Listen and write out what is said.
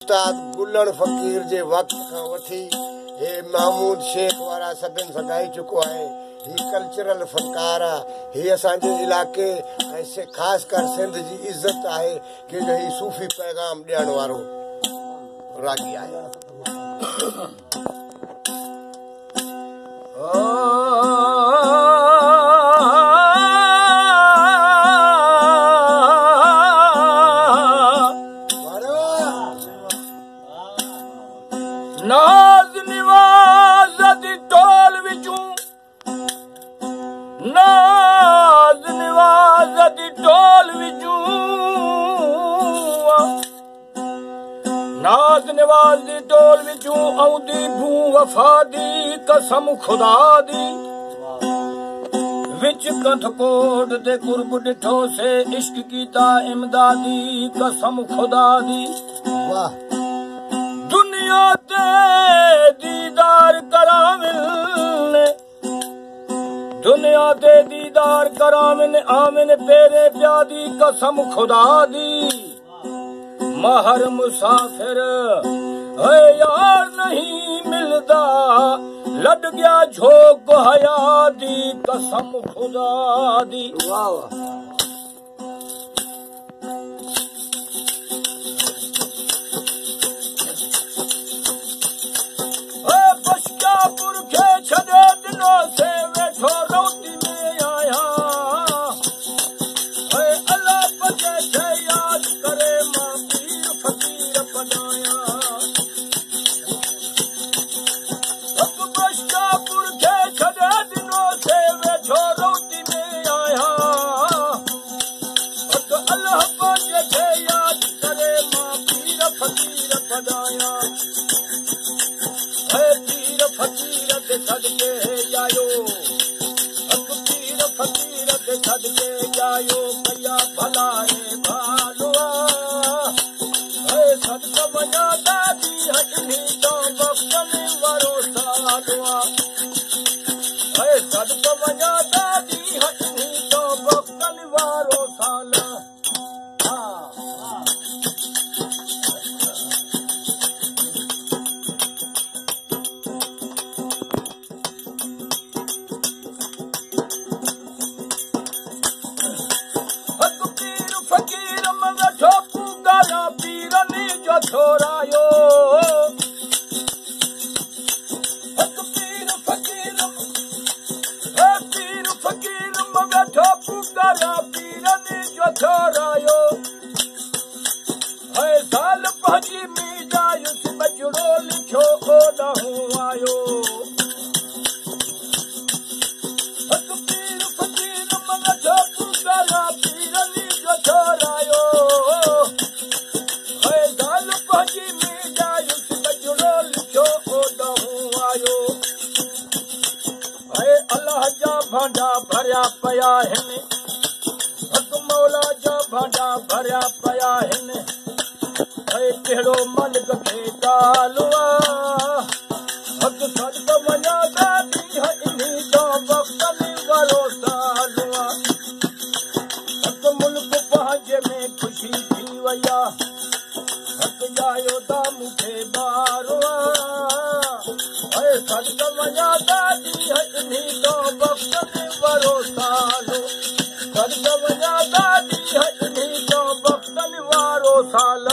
उस्ताद गुलण फ़कीर जे वक़्त खां वठी हे महमूद शेख वारा सभिनि सां ॻाए चुको आहे। ही कल्चरल फनकार आहे। ही असांजे इलाइक़े ऐं ख़ासि कर सिंध जी इज़त आहे कि जो ही सूफ़ी पैगाम ॾियण वारो रागी आहे। नाज़ निवाज़ दी टोल विचूं नाज़ निवाज़ दी टोल विचूं नाज़ निवाज़ दी टोल विचूं आउंदी भू वफ़ा दी कसम खुदा दी विच कंठकोट दे कुर्ब ॾिठो से इश्क कीता इमदादी कसम खुदा दी। वाह दुनिया ते दीदार करामिन दुनिया ते दीदार करामिन आमिन पेरे प्यादी कसम खुदा दी। महर मुसाफिर है यार नहीं मिलदा लड गया झोंक हया दी कसम खुदा दी। वाह पुरखे छॾे ॾिनो से वेठो रोटी में आया अल्लाह बजे थे याद करे मां पीर फकीर बनाया। बशका पुरखे छॾे ॾिनो से वेठो रोटी में आया अल्लाह बजे थे याद करे मां पीर फकीर बनाया। फकीर के सदके जायो पीर फकीर के सदके जायो भैया भला रे भालुआ सदक वञा दादी हटनी तो बख्शने वारो सालुआ सदक वञा दादी हटनी तो बख्शने वारो साल। फकीर मगर ठोकू गाला पीरनी जो छोरायो पीर फकीर मगर ठोकू गाला पीरनी जो छोरायो साल भाजी मी जायुस बचड़ो लिखो ओ न आयो पीर फकीर मगर ठोकू गाला पीरनी जो छोरायो गाल भाजी में जायुस बचड़ो लिखो ओ न आयो अल्लाह जा भांडा भरिया पया हिन मौला जा भांडा भरिया पया हिन कहिड़ो मलिक खे कालुआ सदक वञा दादी हटनी तो बख्शने वारो सालुआ मुल्क पंहिंजे में ख़ुशी थी वया जायो ता मूंखे बारुआ सदक वञा दादी हटनी तो बख्शने वारो सालो सदक वञा दादी हटनी तो बख्शने वारो साल।